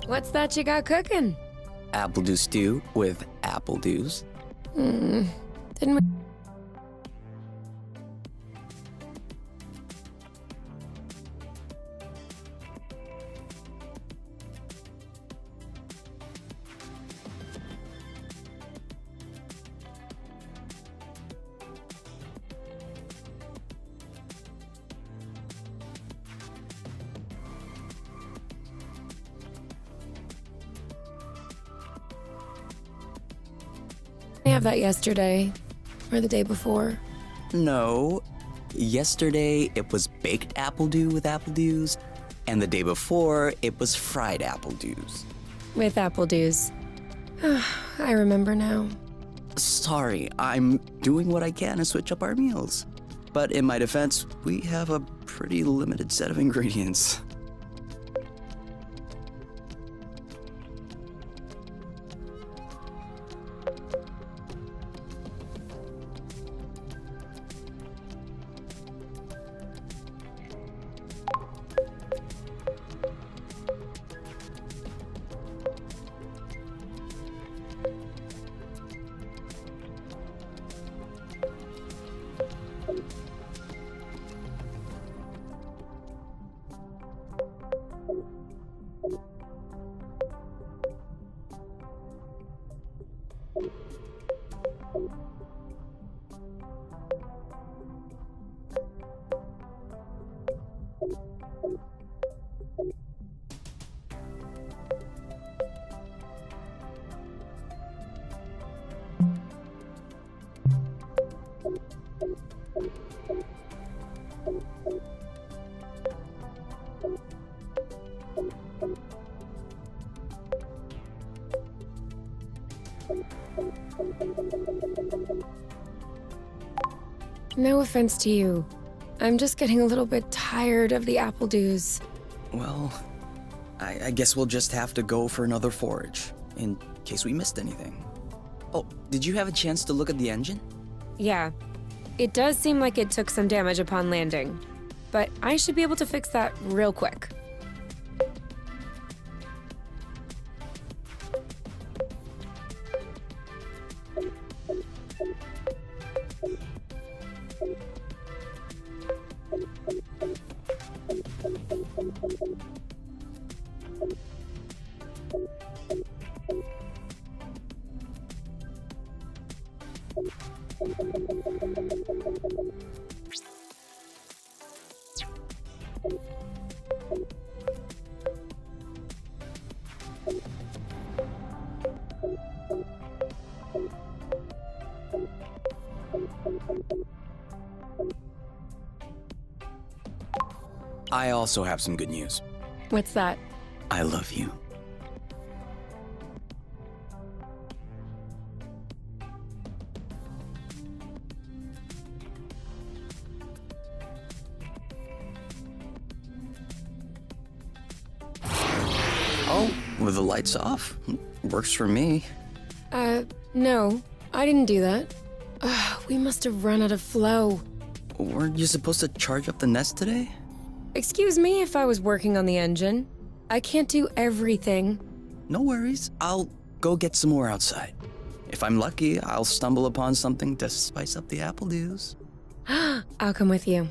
What's that you got cooking? Apple dew stew with apple dews. Didn't we? I have that yesterday or the day before. No. Yesterday, it was baked apple dew with apple dews, and the day before, it was fried apple dews. With apple dews. I remember now. Sorry, I'm doing what I can to switch up our meals. But in my defense, we have a pretty limited set of ingredients. No offense to you. I'm just getting a little bit tired of the apple dews. Well, I guess we'll just have to go for another forage, in case we missed anything. Oh, did you have a chance to look at the engine? Yeah. It does seem like it took some damage upon landing, but I should be able to fix that real quick. I also have some good news. What's that? I love you. Oh, with the lights off? Works for me. No. I didn't do that. We must have run out of flow. Weren't you supposed to charge up the nest today? Excuse me if I was working on the engine. I can't do everything. No worries. I'll go get some more outside. If I'm lucky, I'll stumble upon something to spice up the apple dews. I'll come with you.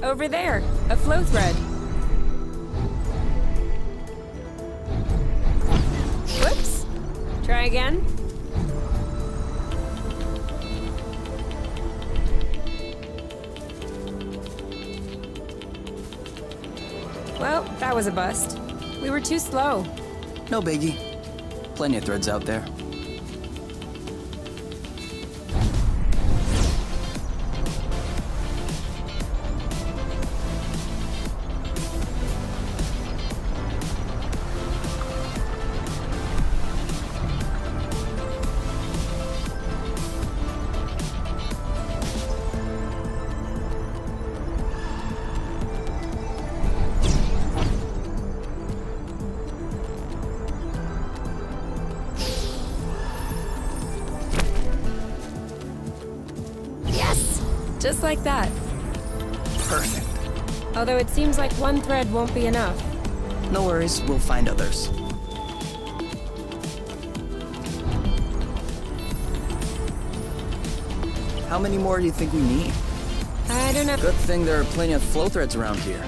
Over there, a flow thread. try again? Well, that was a bust. We were too slow. No biggie. Plenty of threads out there. Just like that. Perfect. Although it seems like one thread won't be enough. No worries, we'll find others. How many more do you think we need? I don't know. Good thing there are plenty of flow threads around here.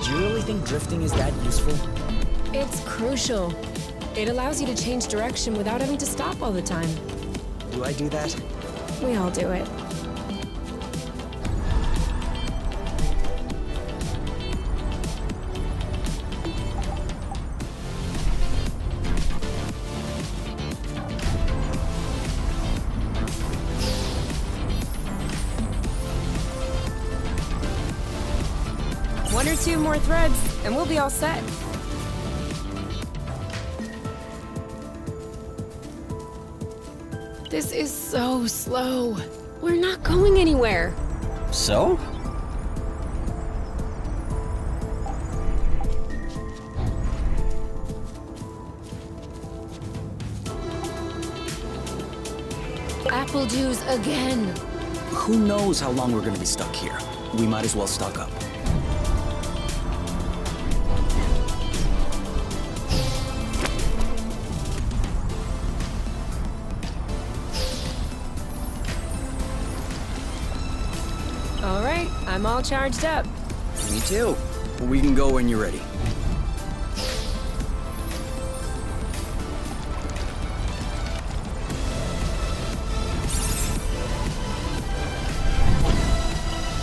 Do you really think drifting is that useful? It's crucial. It allows you to change direction without having to stop all the time. Do I do that? We all do it. One or two more threads, and we'll be all set. This is so slow. We're not going anywhere. So? Apple juice again. Who knows how long we're gonna be stuck here? We might as well stock up. All right, I'm all charged up. Me too. We can go when you're ready.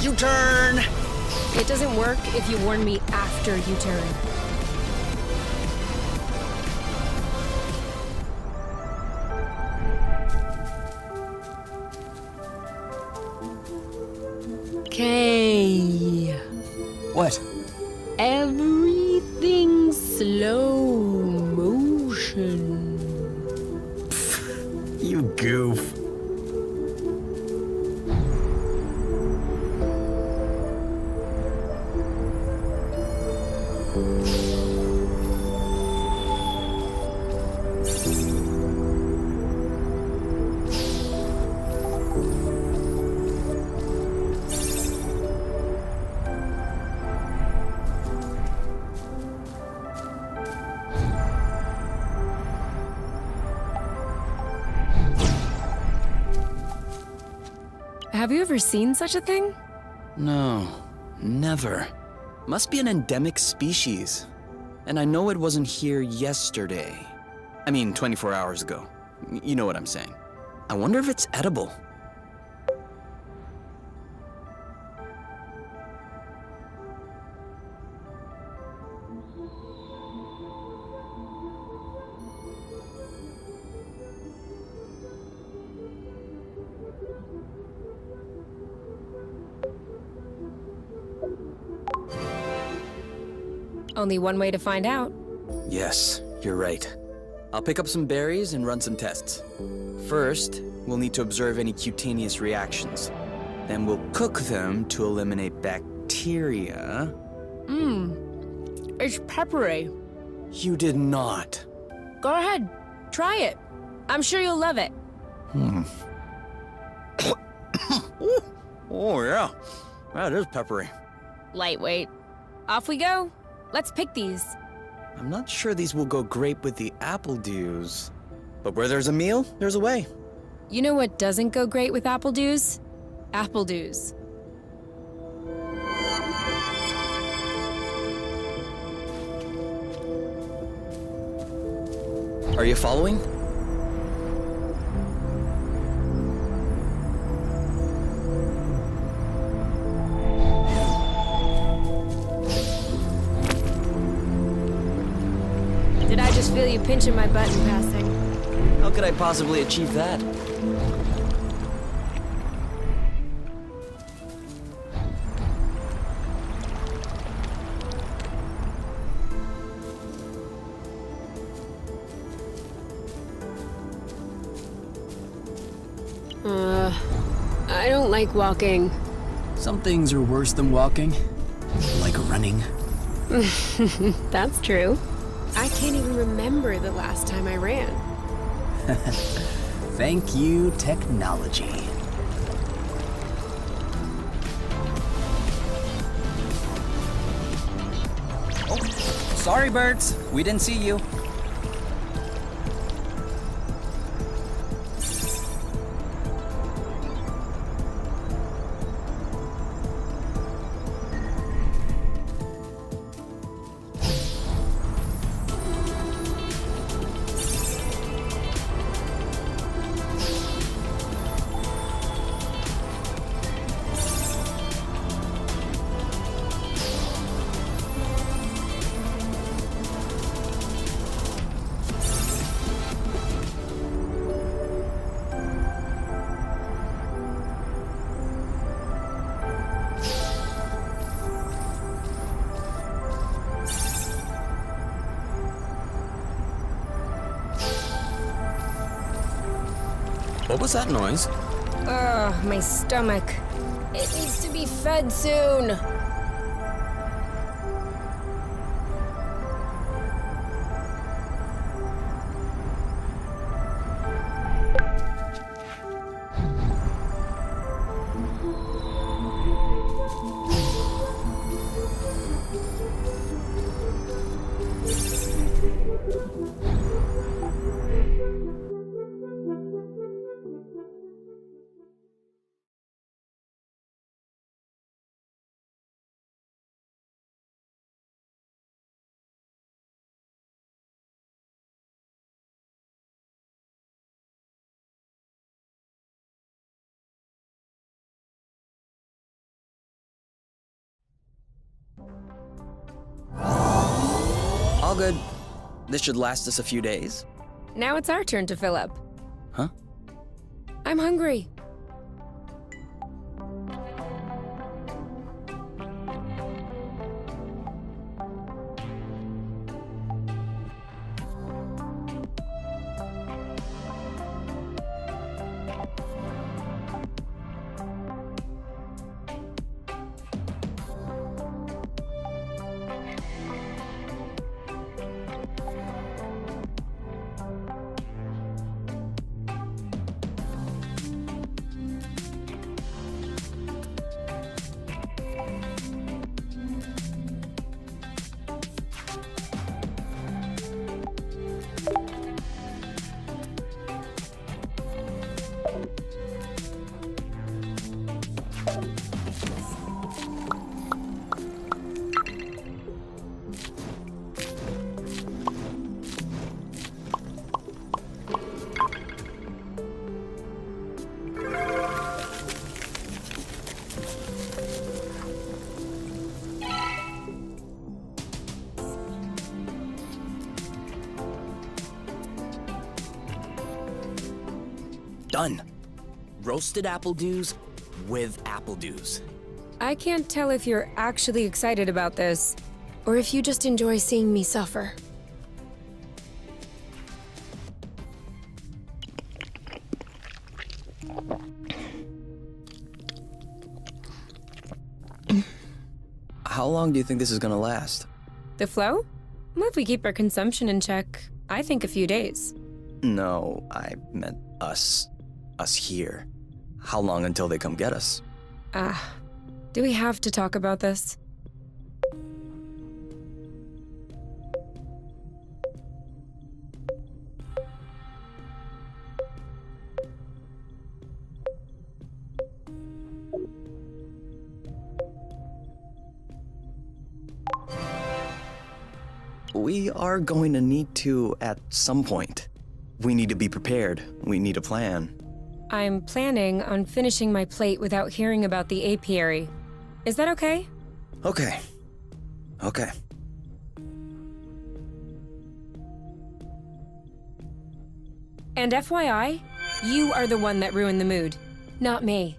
U-turn! It doesn't work if you warn me after you turn. Okay. What? Everything slow motion. You goof. Have you ever seen such a thing? No, never. Must be an endemic species. And I know it wasn't here yesterday. I mean, 24 hours ago. You know what I'm saying. I wonder if it's edible. Only one way to find out. Yes, you're right. I'll pick up some berries and run some tests. First, we'll need to observe any cutaneous reactions. Then we'll cook them to eliminate bacteria. It's peppery. You did not. Go ahead, try it. I'm sure you'll love it. Oh, yeah. That is peppery. Lightweight. Off we go. Let's pick these. I'm not sure these will go great with the apple dews. But where there's a meal, there's a way. You know what doesn't go great with apple dews? Apple dews. Are you following? Did I just feel you pinching my butt in passing? How could I possibly achieve that? I don't like walking. Some things are worse than walking, like running. That's true. I can't even remember the last time I ran. Thank you, technology. Oh, sorry, birds. We didn't see you. What was that noise? Ugh, my stomach. It needs to be fed soon. All good. This should last us a few days. Now it's our turn to fill up. Huh? I'm hungry. Done. Roasted apple dews with apple dews. I can't tell if you're actually excited about this, or if you just enjoy seeing me suffer. How long do you think this is gonna last? The flow? Well, if we keep our consumption in check, I think a few days. No, I meant us. Us here. How long until they come get us? Do we have to talk about this? We are going to need to at some point. We need to be prepared. We need a plan. I'm planning on finishing my plate without hearing about the apiary. Is that okay? Okay. Okay. And FYI, you are the one that ruined the mood, not me.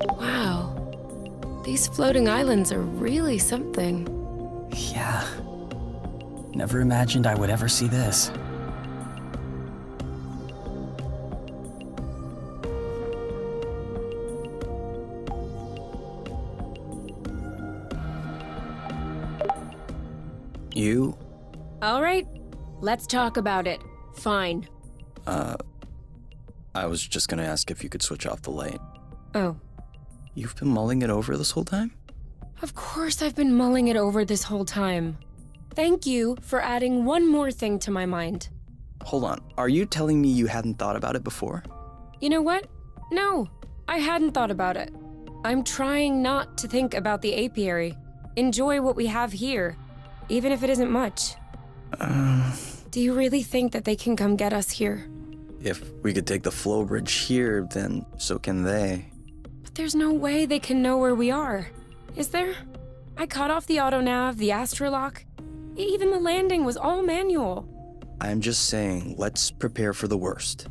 Wow. These floating islands are really something. Yeah. Never imagined I would ever see this. You? All right, let's talk about it. Fine. I was just gonna ask if you could switch off the light. Oh, You've been mulling it over this whole time? of course I've been mulling it over this whole time. Thank you for adding one more thing to my mind. Hold on. Are you telling me you hadn't thought about it before? You know what? No, I hadn't thought about it. I'm trying not to think about the apiary. Enjoy what we have here, even if it isn't much. Do you really think that they can come get us here? If we could take the flow bridge here, then so can they. But there's no way they can know where we are. Is there? I cut off the autonav, the astrolock. Even the landing was all manual. I'm just saying, let's prepare for the worst.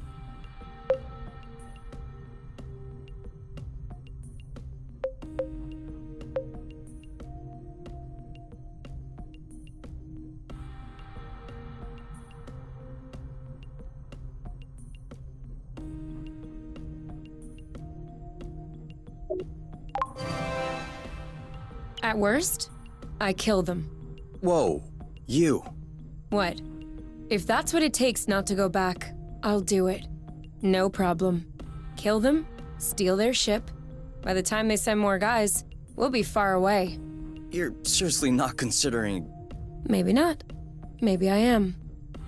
At worst, I kill them. Whoa, you. What? If that's what it takes not to go back, I'll do it. No problem. Kill them, steal their ship. By the time they send more guys, we'll be far away. You're seriously not considering... Maybe not. Maybe I am.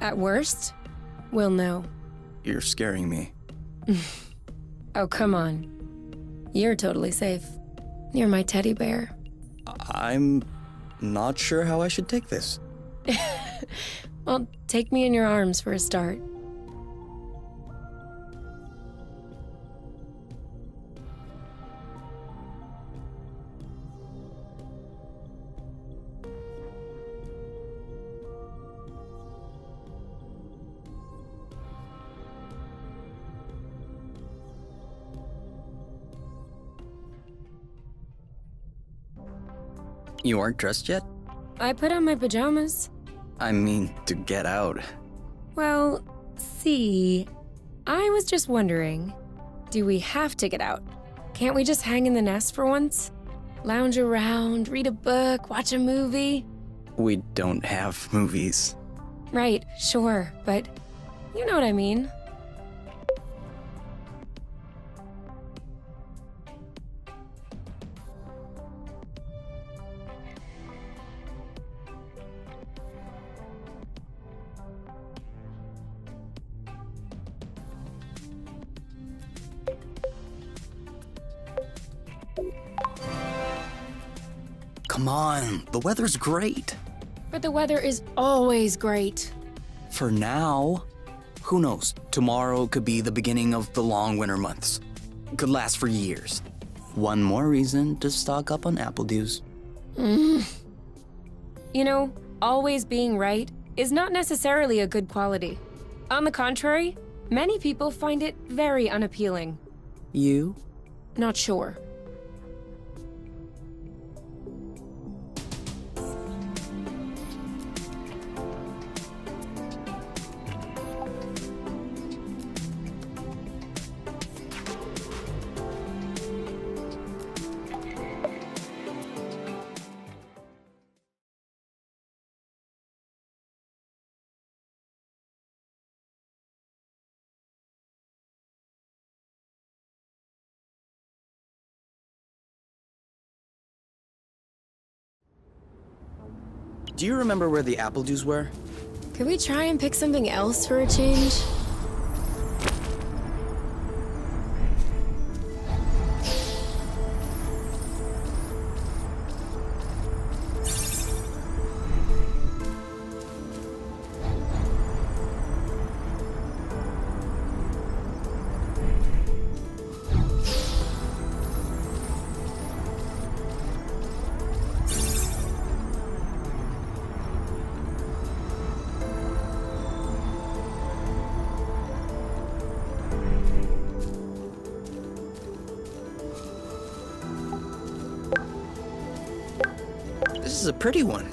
At worst, we'll know. You're scaring me. Oh, come on. You're totally safe. You're my teddy bear. I'm not sure how I should take this. Well, take me in your arms for a start. You aren't dressed yet? I put on my pajamas. I mean, to get out. Well, see, I was just wondering, do we have to get out? Can't we just hang in the nest for once? Lounge around, read a book, watch a movie? We don't have movies. Right, sure, but you know what I mean. Come on, the weather's great. But the weather is always great. For now. Who knows? Tomorrow could be the beginning of the long winter months. Could last for years. One more reason to stock up on apple juice. You know, always being right is not necessarily a good quality. On the contrary, many people find it very unappealing. You? Not sure. Do you remember where the apple juice were? Could we try and pick something else for a change? This is a pretty one.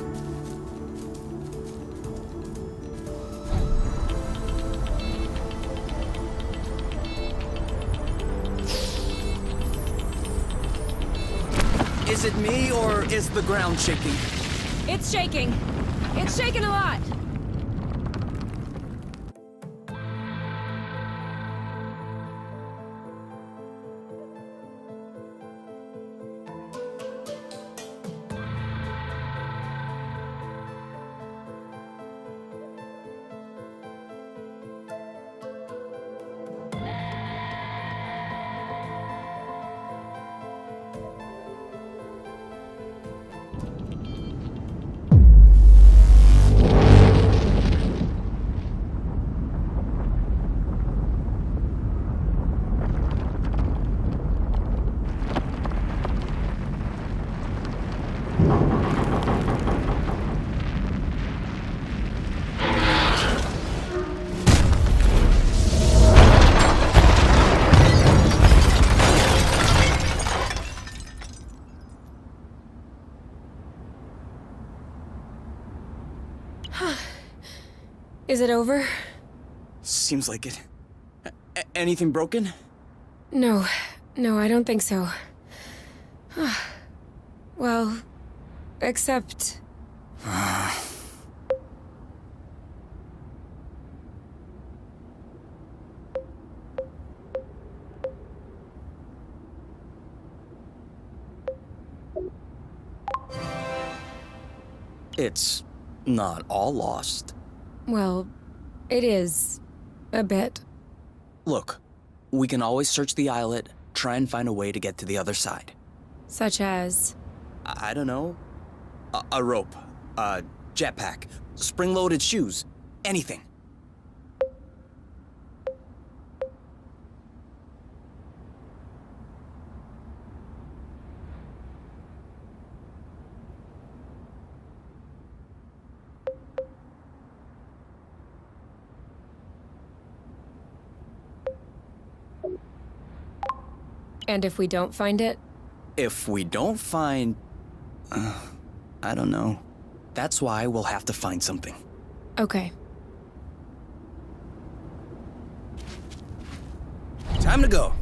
Is it me, or is the ground shaking? It's shaking. It's shaking a lot. Is it over? Seems like it. Anything broken? No, I don't think so. Well, except... It's not all lost. Well, it is. A bit. Look, we can always search the islet, try and find a way to get to the other side. Such as... I don't know. A rope, a jetpack, spring-loaded shoes, anything. And if we don't find it? If we don't find... I don't know. That's why we'll have to find something. Okay. Time to go.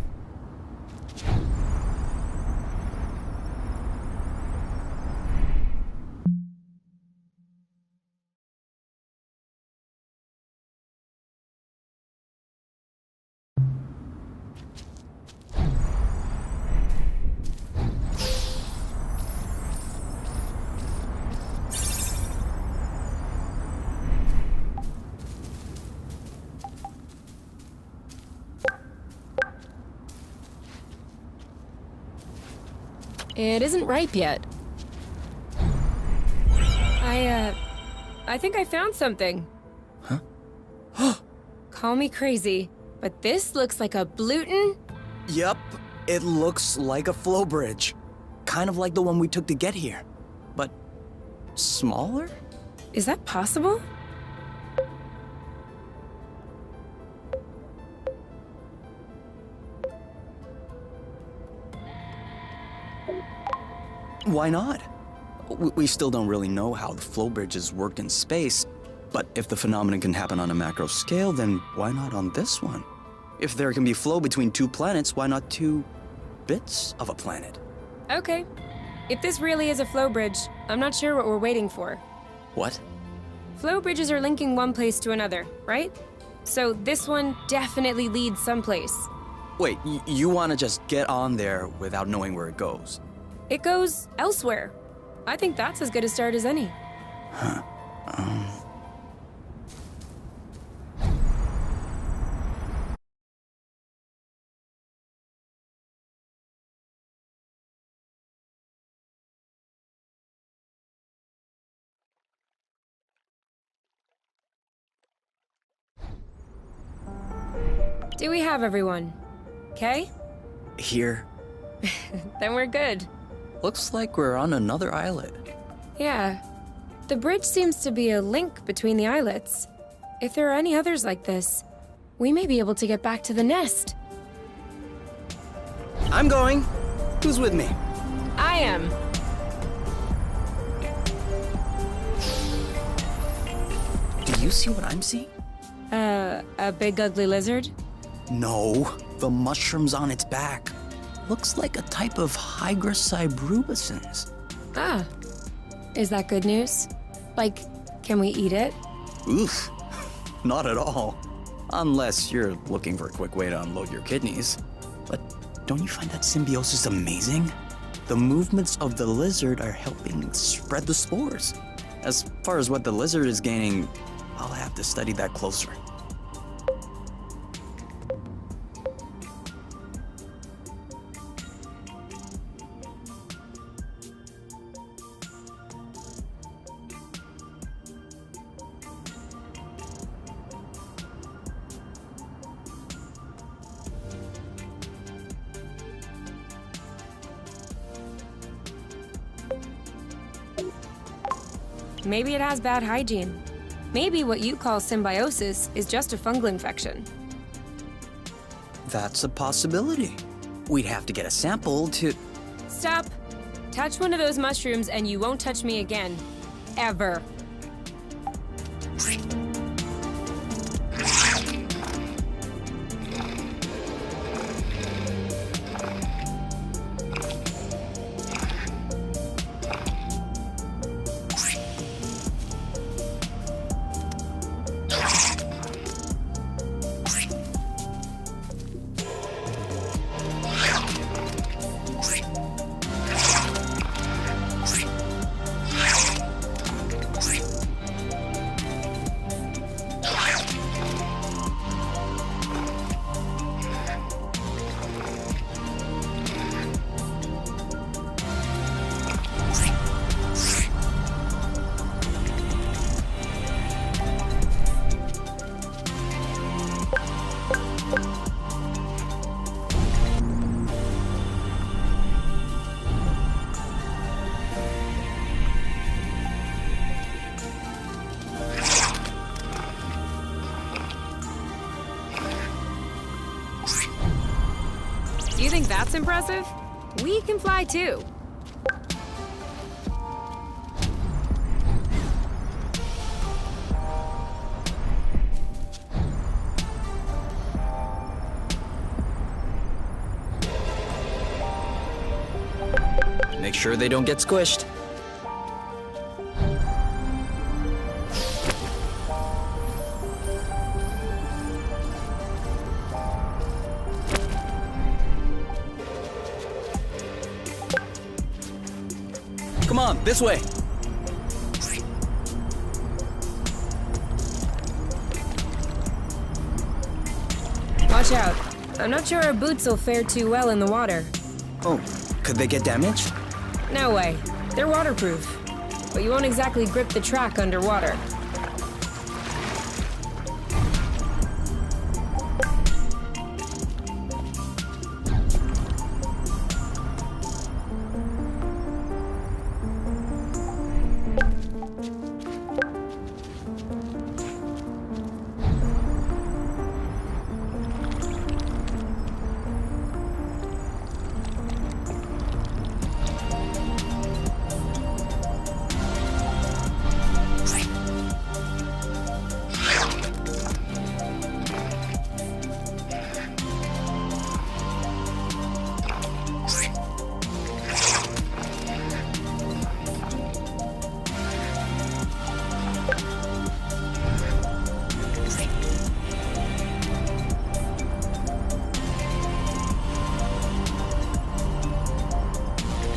It isn't ripe yet. I think I found something. Huh? Call me crazy, but this looks like a Bluton. Yep, it looks like a flow bridge. Kind of like the one we took to get here. But smaller? Is that possible? Why not? We still don't really know how the flow bridges work in space, but if the phenomenon can happen on a macro scale, then why not on this one? If there can be flow between two planets, why not two bits of a planet? Okay. If this really is a flow bridge, I'm not sure what we're waiting for. What? Flow bridges are linking one place to another, right? So this one definitely leads someplace. Wait, you want to just get on there without knowing where it goes? It goes elsewhere. I think that's as good a start as any. Huh. Do we have everyone? Okay? Here. Then we're good. Looks like we're on another islet. Yeah. The bridge seems to be a link between the islets. If there are any others like this, we may be able to get back to the nest. I'm going. Who's with me? I am. Do you see what I'm seeing? A big ugly lizard? No, the mushrooms on its back. Looks like a type of hygroscybrubescens. Ah. Is that good news? Like, can we eat it? Oof, not at all. Unless you're looking for a quick way to unload your kidneys. But don't you find that symbiosis amazing? The movements of the lizard are helping spread the spores. As far as what the lizard is gaining, I'll have to study that closer. Maybe it has bad hygiene. Maybe what you call symbiosis is just a fungal infection. That's a possibility. We'd have to get a sample to... Stop. Touch one of those mushrooms and you won't touch me again. Ever. Do you think that's impressive? We can fly too. Make sure they don't get squished. Come on, this way. Watch out. I'm not sure our boots will fare too well in the water. Oh, could they get damaged? No way. They're waterproof. but you won't exactly grip the track underwater.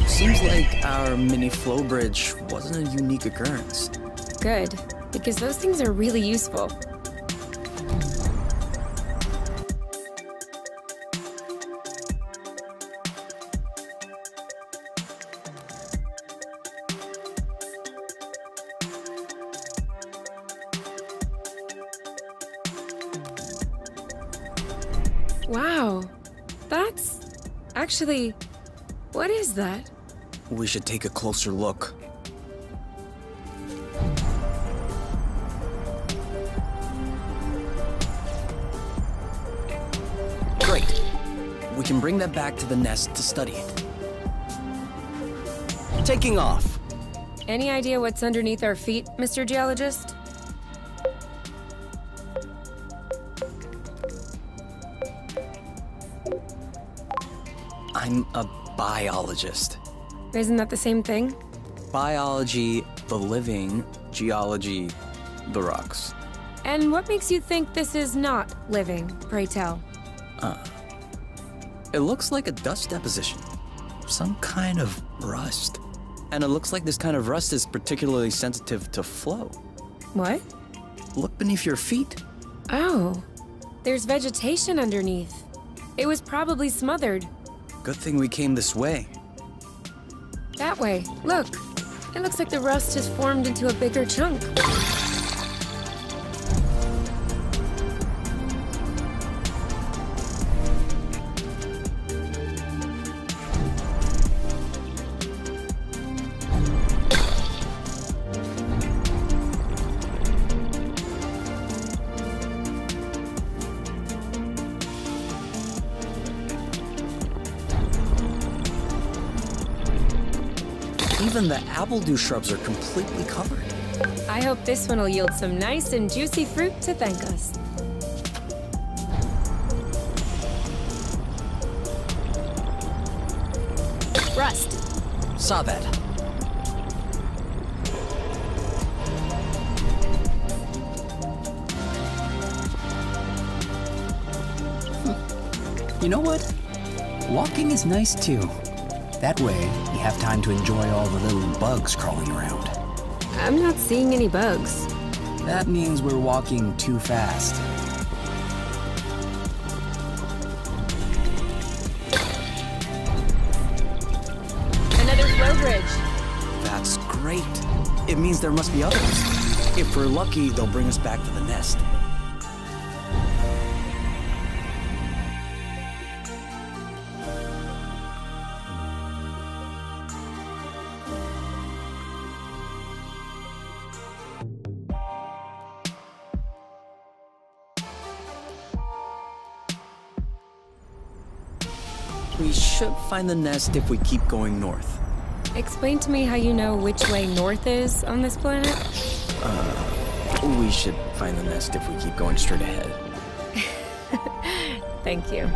Seems like our mini flow bridge wasn't a unique occurrence. Good, because those things are really useful. Wow, that's... actually, what is that? We should take a closer look. Great. We can bring that back to the nest to study it. Taking off. Any idea what's underneath our feet, Mr. Geologist? I'm a biologist. Isn't that the same thing? Biology, the living, geology, the rocks. And what makes you think this is not living, pray tell? It looks like a dust deposition. Some kind of rust. And it looks like this kind of rust is particularly sensitive to flow. What? Look beneath your feet. Oh, there's vegetation underneath. It was probably smothered. Good thing we came this way. That way, look. It looks like the rust has formed into a bigger chunk. Even the appledew shrubs are completely covered. I hope this one will yield some nice and juicy fruit to thank us. Rust. Saw that. You know what? Walking is nice too. That way, you have time to enjoy all the little bugs crawling around. I'm not seeing any bugs. That means we're walking too fast. Another flow bridge. That's great. It means there must be others. If we're lucky, they'll bring us back to the nest. We should find the nest if we keep going north. Explain to me how you know which way north is on this planet. We should find the nest if we keep going straight ahead. Thank you.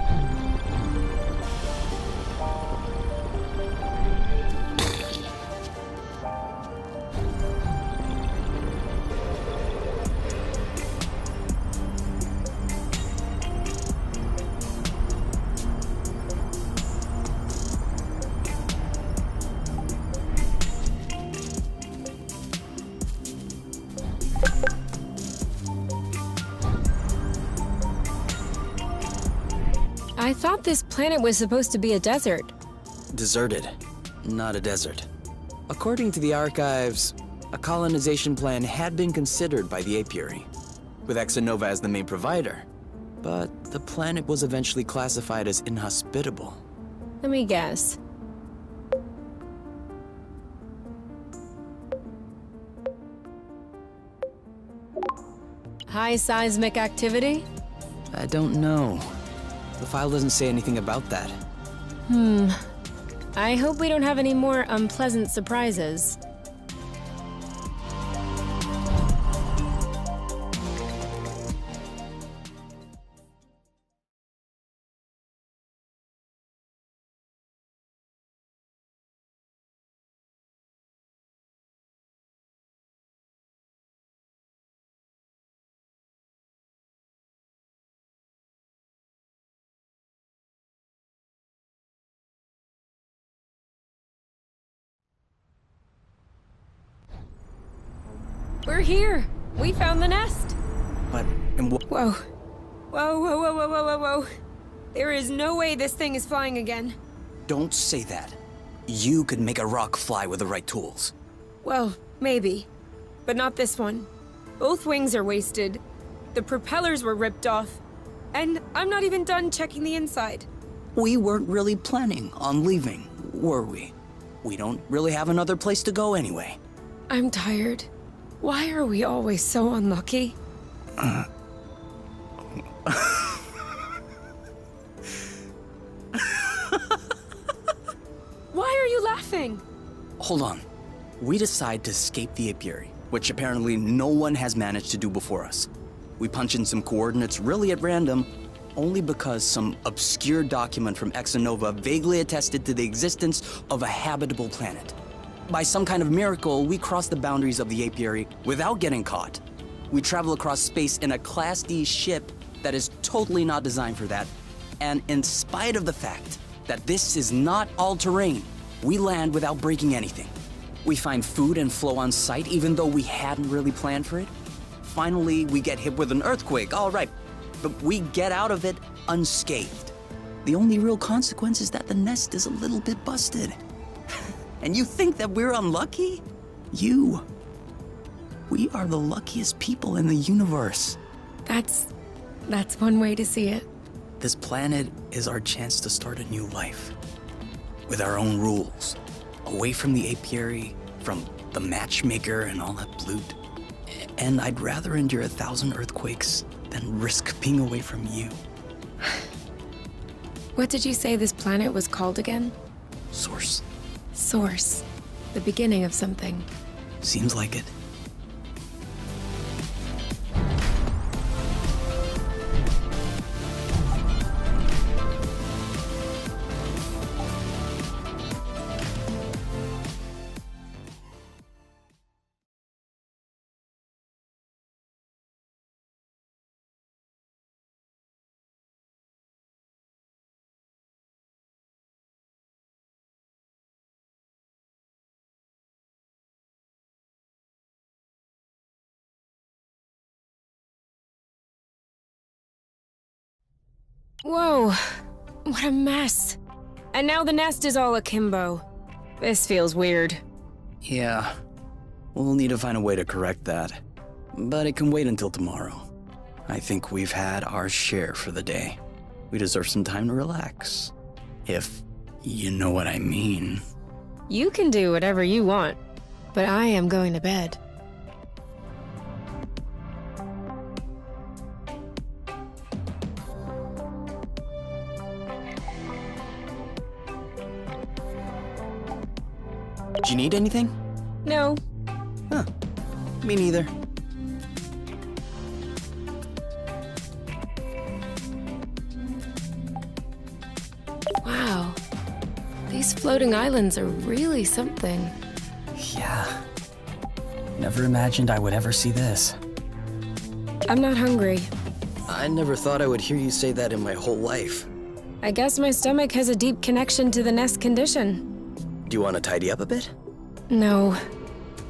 I thought this planet was supposed to be a desert. Deserted, not a desert. According to the archives, A colonization plan had been considered by the apiary, with Exonova as the main provider. But the planet was eventually classified as inhospitable. Let me guess. High seismic activity? I don't know. The file doesn't say anything about that. I hope we don't have any more unpleasant surprises. We're here! We found the nest! But, and Whoa. Whoa, whoa, whoa, whoa, whoa, whoa, whoa. There is no way this thing is flying again. don't say that. You could make a rock fly with the right tools. Well, maybe. But not this one. Both wings are wasted. The propellers were ripped off. And I'm not even done checking the inside. We weren't really planning on leaving, were we? We don't really have another place to go anyway. I'm tired. Why are we always so unlucky? Why are you laughing? Hold on. We decide to escape the apiary, which apparently no one has managed to do before us. We punch in some coordinates really at random, only because some obscure document from Exonova vaguely attested to the existence of a habitable planet. By some kind of miracle, we cross the boundaries of the apiary without getting caught. We travel across space in a Class D ship that is totally not designed for that. And in spite of the fact that this is not all-terrain, we land without breaking anything. We find food and flow on site even though we hadn't really planned for it. Finally, we get hit with an earthquake, all right, but we get out of it unscathed. The only real consequence is that the nest is a little bit busted. And you think that we're unlucky? We are the luckiest people in the universe. That's one way to see it. This planet is our chance to start a new life. With our own rules. Away from the apiary, from the matchmaker and all that loot. And I'd rather endure 1,000 earthquakes than risk being away from you. What did you say this planet was called again? Source. Source. The beginning of something. Seems like it. Whoa, what a mess. And now the nest is all akimbo. This feels weird. Yeah. We'll need to find a way to correct that. But it can wait until tomorrow. I think we've had our share for the day. We deserve some time to relax. If you know what I mean. You can do whatever you want, but I am going to bed. Do you need anything? No. Huh. Me neither. Wow. These floating islands are really something. Yeah. Never imagined I would ever see this. I'm not hungry. I never thought I would hear you say that in my whole life. I guess my stomach has a deep connection to the nest condition. Do you want to tidy up a bit? No.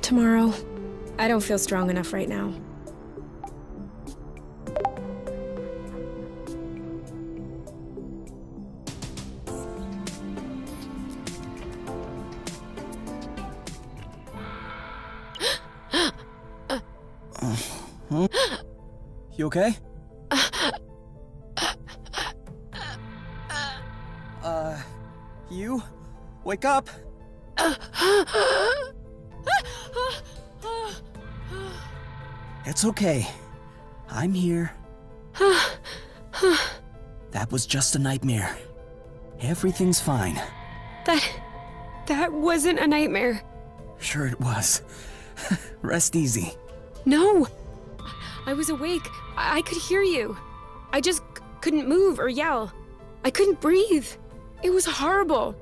Tomorrow. I don't feel strong enough right now. Huh? You okay? You? Wake up! It's okay. I'm here. That was just a nightmare. Everything's fine. That wasn't a nightmare. Sure it was. Rest easy. No! I was awake. I could hear you. I just couldn't move or yell. I couldn't breathe. It was horrible.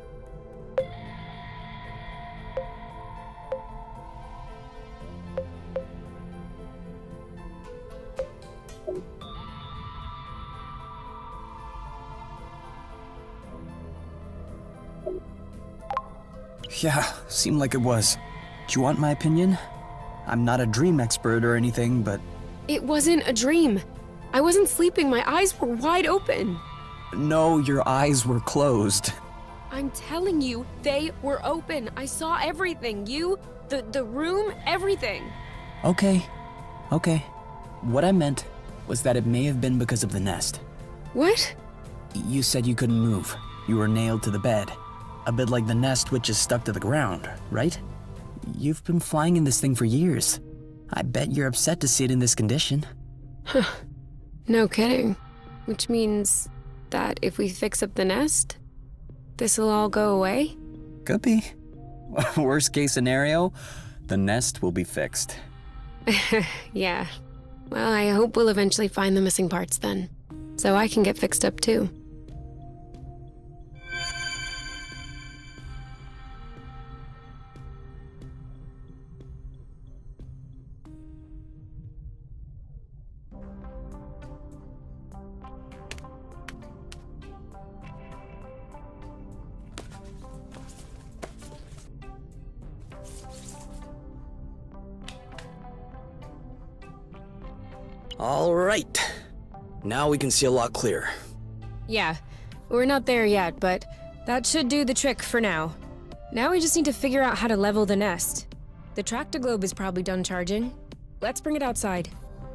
Yeah, seemed like it was. Do you want my opinion? I'm not a dream expert or anything, but... It wasn't a dream. I wasn't sleeping. My eyes were wide open. No, your eyes were closed. I'm telling you, they were open. I saw everything. You, the room, everything. Okay. What I meant was that it may have been because of the nest. What? You said you couldn't move. You were nailed to the bed. A bit like the nest which is stuck to the ground, right? You've been flying in this thing for years. I bet you're upset to see it in this condition. No kidding. Which means that if we fix up the nest, this'll all go away? Could be. Worst case scenario, the nest will be fixed. Yeah. Well, I hope we'll eventually find the missing parts then, so I can get fixed up too. All right. Now we can see a lot clearer. Yeah, we're not there yet, but that should do the trick for now. Now we just need to figure out how to level the nest. The tractor globe is probably done charging. Let's bring it outside.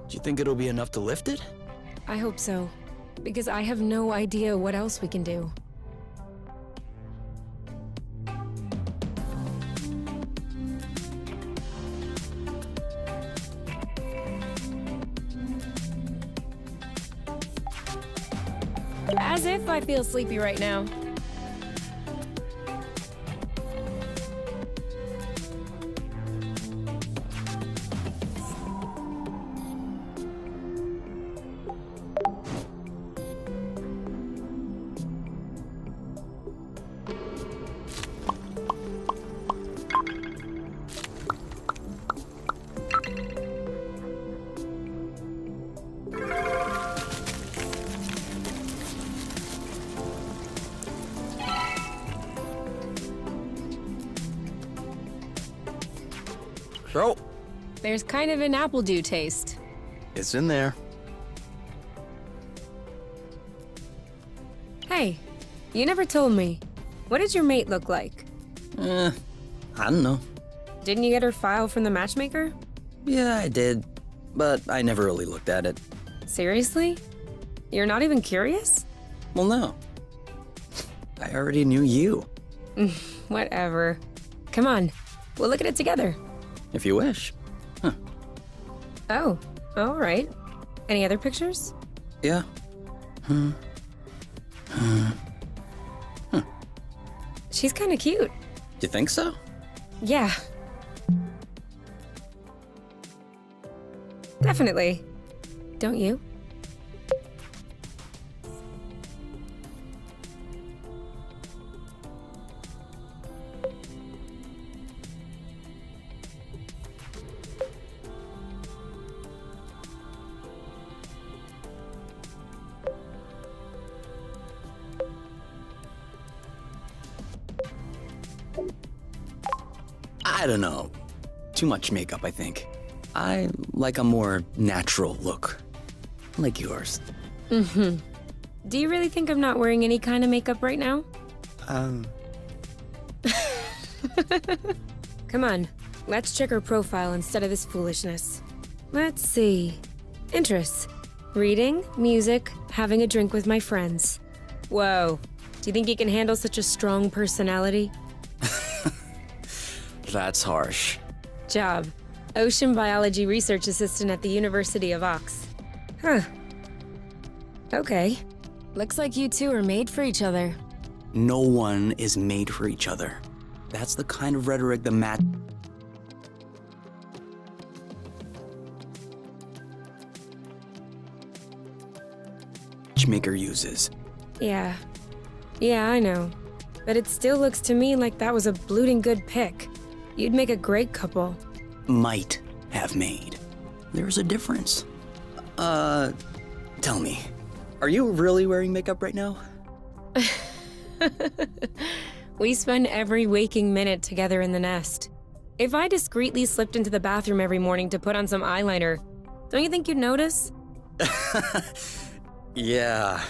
Do you think it'll be enough to lift it? I hope so, because I have no idea what else we can do. As if I feel sleepy right now. So, There's kind of an apple dew taste. it's in there. Hey, you never told me. What does your mate look like? I don't know. Didn't you get her file from the matchmaker? Yeah, I did. But I never really looked at it. Seriously? You're not even curious? Well, no. I already knew you, Whatever. Come on, we'll look at it together. if you wish. Oh, all right. Any other pictures? Yeah. She's kind of cute. You think so? Yeah. Definitely. Don't you? I don't know. Too much makeup, I think. I like a more natural look. Like yours. Do you really think I'm not wearing any kind of makeup right now? Come on, let's check her profile instead of this foolishness. Let's see. Interests. Reading, music, having a drink with my friends. Whoa. Do you think you can handle such a strong personality? That's harsh. Job. Ocean biology research assistant at the University of Ox. Huh. Okay. Looks like you two are made for each other. No one is made for each other. That's the kind of rhetoric the matchmaker uses. Yeah. Yeah, I know. But it still looks to me like that was a blooting good pick. You'd make a great couple. Might have made. There's a difference. Tell me, are you really wearing makeup right now? We spend every waking minute together in the nest. If I discreetly slipped into the bathroom every morning to put on some eyeliner, don't you think you'd notice? Yeah,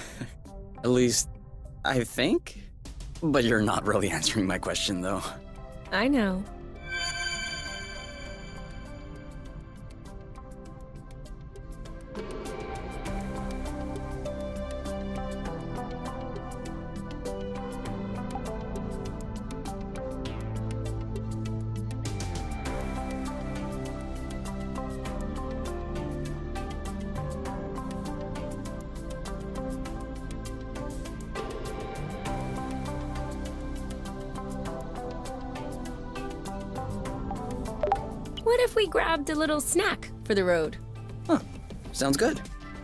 at least I think. But you're not really answering my question, though. I know. What if we grabbed a little snack for the road? Huh, sounds good.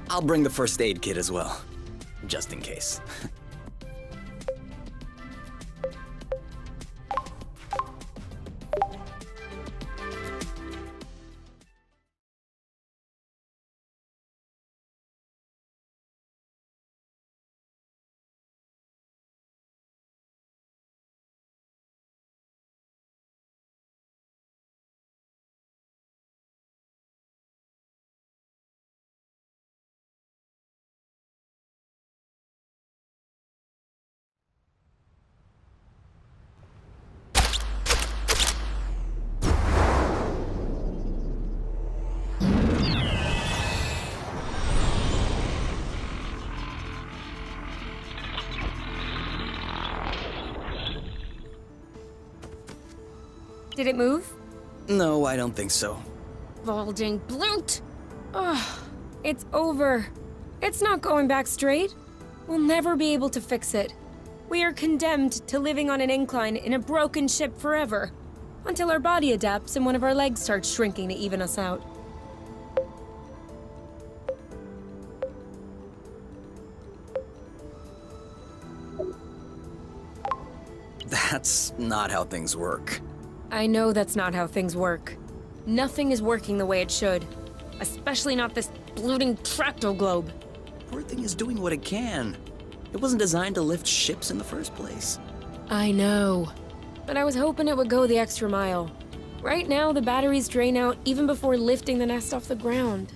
I'll bring the first aid kit as well, just in case. Did it move? No, I don't think so. Bulging bloot! Ugh, it's over. It's not going back straight. We'll never be able to fix it. We are condemned to living on an incline in a broken ship forever, until our body adapts and one of our legs starts shrinking to even us out. That's not how things work. I know that's not how things work. Nothing is working the way it should. Especially not this bloating fractal globe. Poor thing is doing what it can. It wasn't designed to lift ships in the first place. I know. But I was hoping it would go the extra mile. Right now, the batteries drain out even before lifting the nest off the ground.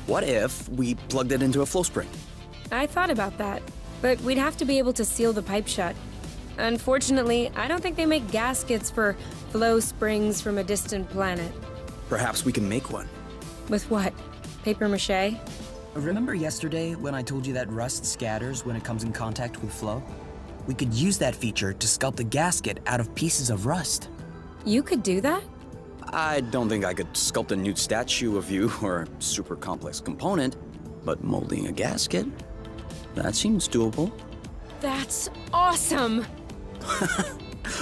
What if we plugged it into a flow spring? I thought about that, but we'd have to be able to seal the pipe shut. Unfortunately, I don't think they make gaskets for flow springs from a distant planet. Perhaps we can make one. With what? Paper mache? Remember yesterday when I told you that rust scatters when it comes in contact with flow? We could use that feature to sculpt a gasket out of pieces of rust. You could do that? I don't think I could sculpt a nude statue of you or a super complex component, but molding a gasket? That seems doable. That's awesome!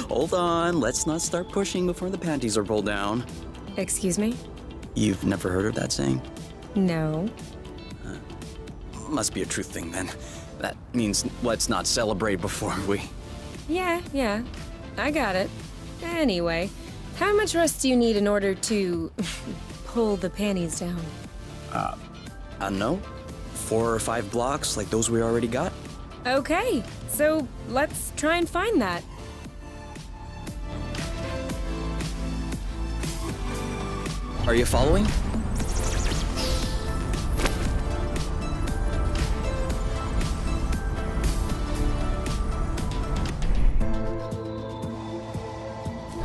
Hold on, let's not start pushing before the panties are pulled down. Excuse me? You've never heard of that saying? No. Must be a truth thing then. That means let's not celebrate before we... Yeah. I got it. Anyway, how much rust do you need in order to pull the panties down? I don't know. 4 or 5 blocks like those we already got? Okay, so let's try and find that. Are you following?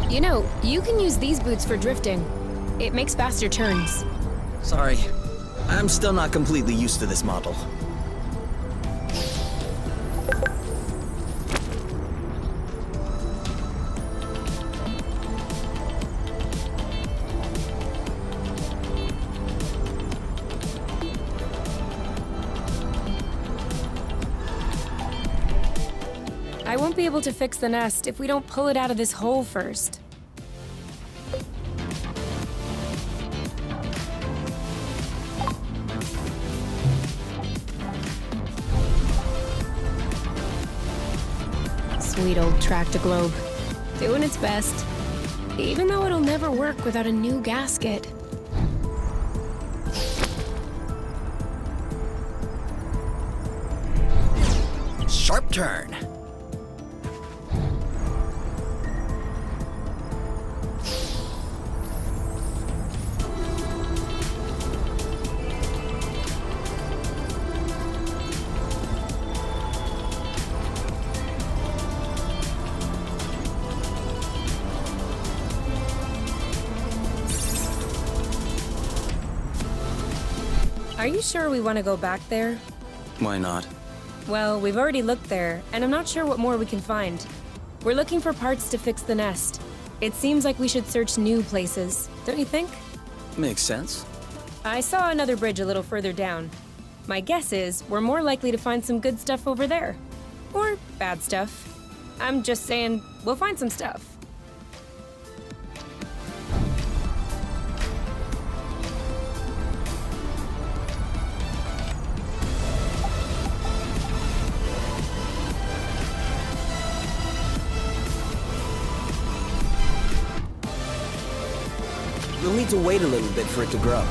You know, you can use these boots for drifting. It makes faster turns. Sorry. I'm still not completely used to this model. I won't be able to fix the nest if we don't pull it out of this hole first. Sweet old Tractoglobe. Doing its best. Even though it'll never work without a new gasket. Sharp turn. Are you sure we want to go back there? Why not? Well, we've already looked there, and I'm not sure what more we can find. We're looking for parts to fix the nest. It seems like we should search new places, don't you think? Makes sense. I saw another bridge a little further down. My guess is we're more likely to find some good stuff over there. Or bad stuff. I'm just saying, we'll find some stuff. We'll need to wait a little bit for it to grow.